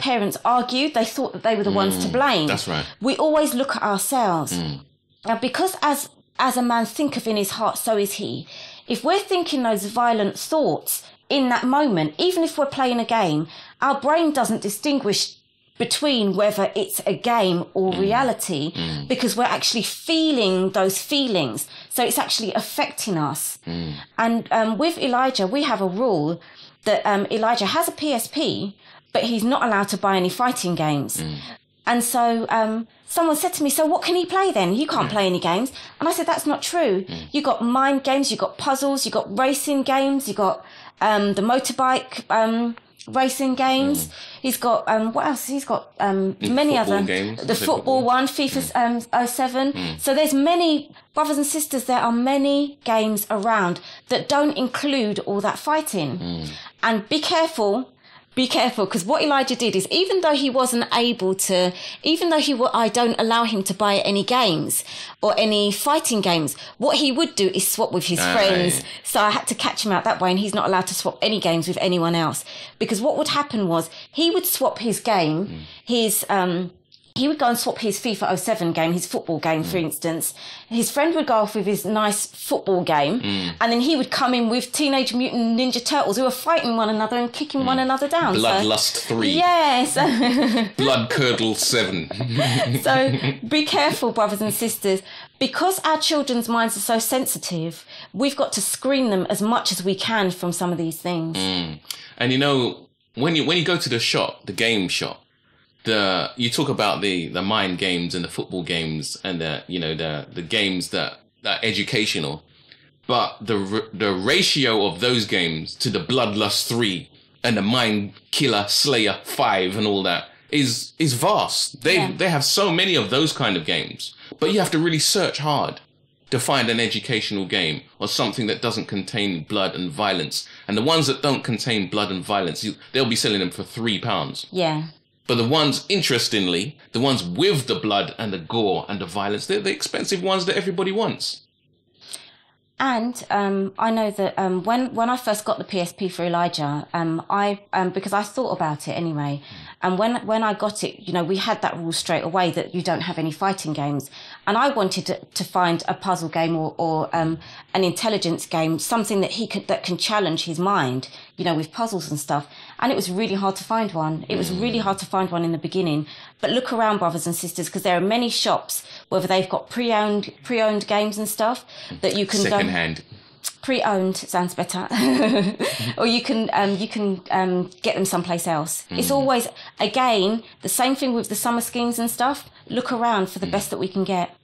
parents argued, they thought that they were the ones to blame. That's right. We always look at ourselves. Now, because as a man thinketh in his heart, so is he. If we're thinking those violent thoughts in that moment, even if we're playing a game, our brain doesn't distinguish between whether it's a game or reality, because we're actually feeling those feelings. So it's actually affecting us. And with Elijah, we have a rule that Elijah has a PSP, but he's not allowed to buy any fighting games. And so someone said to me, so what can he play then? You can't play any games. And I said, that's not true. You got mind games, you got puzzles, you got racing games, you got the motorbike racing games. He's got what else? He's got many other games, the football one, FIFA 07. So there's many brothers and sisters. There are many games around that don't include all that fighting. And be careful, because what Elijah did is, even though he wasn't able to, I don't allow him to buy any games or any fighting games, what he would do is swap with his friends. So I had to catch him out that way, and he's not allowed to swap any games with anyone else. Because what would happen was, he would swap his game, he would go and swap his FIFA 07 game, his football game, for instance. His friend would go off with his nice football game, and then he would come in with Teenage Mutant Ninja Turtles, who are fighting one another and kicking one another down. Bloodlust 3. Yes. Blood Curdle 7. So be careful, brothers and sisters. Because our children's minds are so sensitive, we've got to screen them as much as we can from some of these things. And you know, when you go to the shop, the game shop, you talk about the mind games and the football games and the games that are educational, but the ratio of those games to the Bloodlust 3 and the Mind Killer Slayer 5 and all that is vast. They have so many of those kind of games, but you have to really search hard to find an educational game or something that doesn't contain blood and violence. And the ones that don't contain blood and violence, they'll be selling them for £3. Yeah. But the ones, interestingly, the ones with the blood and the gore and the violence, they're the expensive ones that everybody wants. And I know that when I first got the PSP for Elijah, because I thought about it anyway, and when I got it, we had that rule straight away that you don't have any fighting games, and I wanted to find a puzzle game or an intelligence game, something that can challenge his mind, with puzzles and stuff. And it was really hard to find one. It was really hard to find one in the beginning. But look around, brothers and sisters, because there are many shops, whether they've got pre-owned games and stuff that you can second-hand. Pre-owned sounds better, or you can get them someplace else. It's always, again, the same thing with the summer schemes and stuff. Look around for the best that we can get.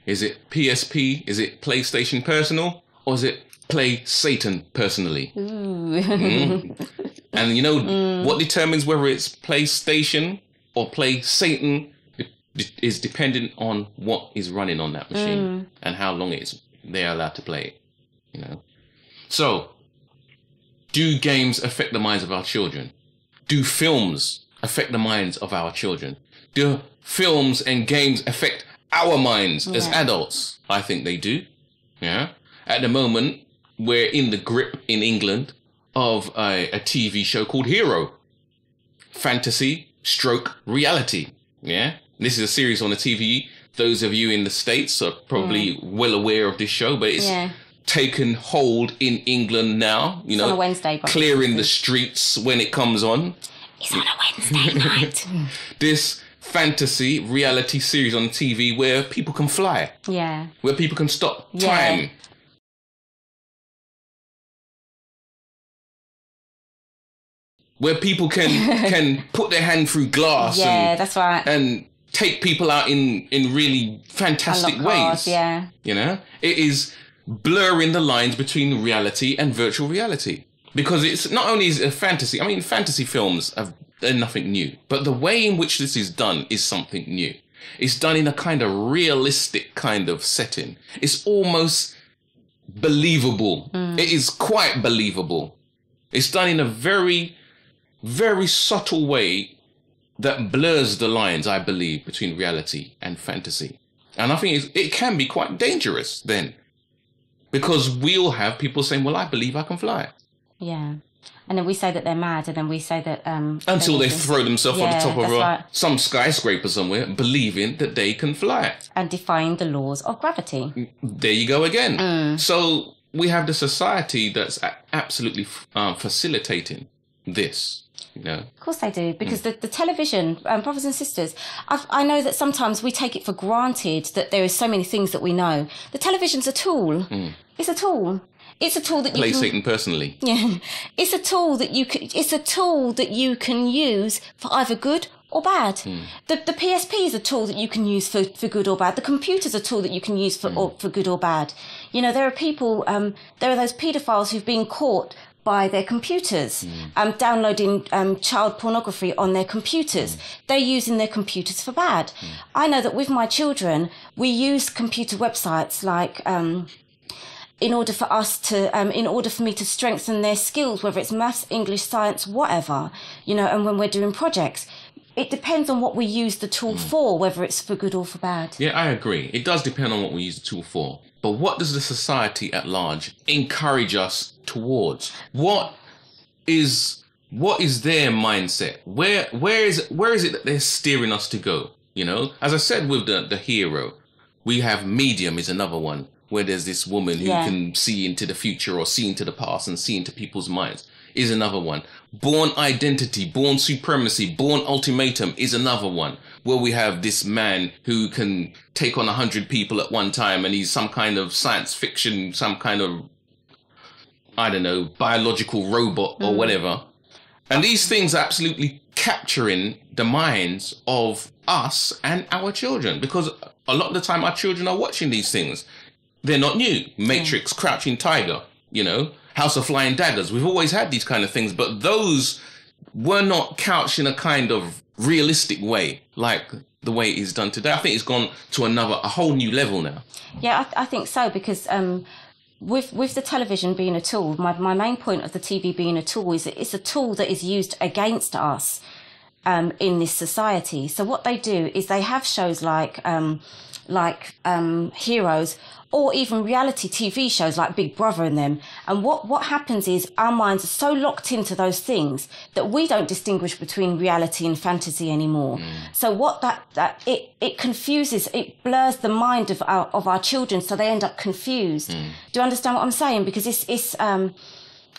Is it PSP? Is it PlayStation Personal? Or is it Play Satan Personally? And what determines whether it's PlayStation or Play Satan is dependent on what is running on that machine and how long they're allowed to play it. So, do games affect the minds of our children? Do films affect the minds of our children? Do films and games affect our minds as adults? I think they do. Yeah. At the moment, we're in the grip in England of a TV show called Hero. Fantasy stroke reality. Yeah. This is a series on the TV. Those of you in the States are probably well aware of this show, but it's taken hold in England now. It's on a Wednesday. Clearing the streets when it comes on. It's on a Wednesday night. This fantasy reality series on TV where people can fly. Yeah. Where people can stop time. Where people can put their hand through glass. Yeah, that's right. And take people out in really fantastic ways. Yeah. It is blurring the lines between reality and virtual reality. Because it's not only is it a fantasy, fantasy films they're nothing new. But the way in which this is done is something new. It's done in a kind of realistic kind of setting. It's almost believable. It is quite believable. It's done in a very, very subtle way that blurs the lines, I believe, between reality and fantasy. And I think it can be quite dangerous then. Because we'll have people saying, well, I believe I can fly. Yeah. And then we say that they're mad, and then we say that... until they throw themselves on the top of some skyscraper somewhere, believing that they can fly. And defying the laws of gravity. There you go again. So we have the society that's absolutely facilitating this. You know? Of course they do, because the television, brothers and sisters, I know that sometimes we take it for granted that there is so many things that we know. The television's a tool. It's a tool. It's a tool that you play Satan personally. Yeah, it's a tool that you can. It's a tool that you can use for either good or bad. The PSP is a tool that you can use for good or bad. The computer's a tool that you can use for good or bad. You know, there are people. There are those paedophiles who've been caught by their computers, downloading child pornography on their computers. They're using their computers for bad. I know that with my children, we use computer websites like. In order for me to strengthen their skills, whether it's maths, English, science, whatever, you know, and when we're doing projects, it depends on what we use the tool for, whether it's for good or for bad. Yeah, I agree. It does depend on what we use the tool for. But what does the society at large encourage us towards? What is their mindset? Where is it that they're steering us to go? You know, as I said with the hero, we have Medium is another one, where there's this woman who can see into the future or see into the past and see into people's minds, is another one. Born Identity, Born Supremacy, Born Ultimatum is another one, where we have this man who can take on 100 people at one time, and he's some kind of science fiction, some kind of, I don't know, biological robot or whatever. And these things are absolutely capturing the minds of us and our children, because a lot of the time our children are watching these things. They're not new. Matrix, Crouching Tiger, you know, House of Flying Daggers. We've always had these kind of things, but those were not couched in a kind of realistic way, like the way it is done today. I think it's gone to a whole new level now. Yeah, I think so, because with the television being a tool, my main point of the TV being a tool is that it's a tool that is used against us in this society. So what they do is they have shows like Heroes, or even reality TV shows like Big Brother and them. And what happens is our minds are so locked into those things that we don't distinguish between reality and fantasy anymore. So what it confuses, it blurs the mind of our children, so they end up confused. Do you understand what I'm saying? Because it's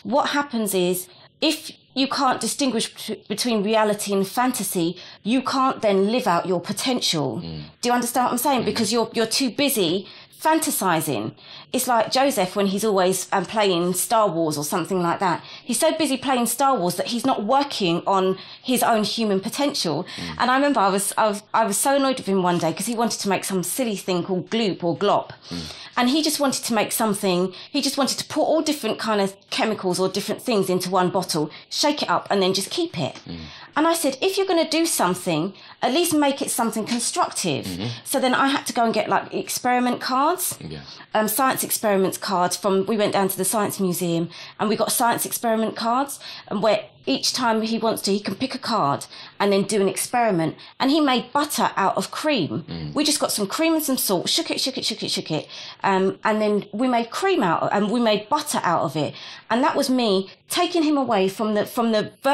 what happens is, if you can't distinguish between reality and fantasy, you can't then live out your potential. Do you understand what I'm saying? Because you're too busy fantasizing. It's like Joseph when he's always playing Star Wars or something like that. He's so busy playing Star Wars that he's not working on his own human potential. And I remember I was so annoyed with him one day because he wanted to make some silly thing called gloop or glop. And he just wanted to make something, he just wanted to put all different kind of chemicals or different things into one bottle, shake it up and then just keep it. And I said, if you're going to do something, at least make it something constructive. So then I had to go and get like experiment cards, science experiments cards we went down to the Science Museum and we got science experiment cards, and where each time he wants to, he can pick a card and then do an experiment. And he made butter out of cream. We just got some cream and some salt, shook it. And then we made cream we made butter out of it. And that was me taking him away from the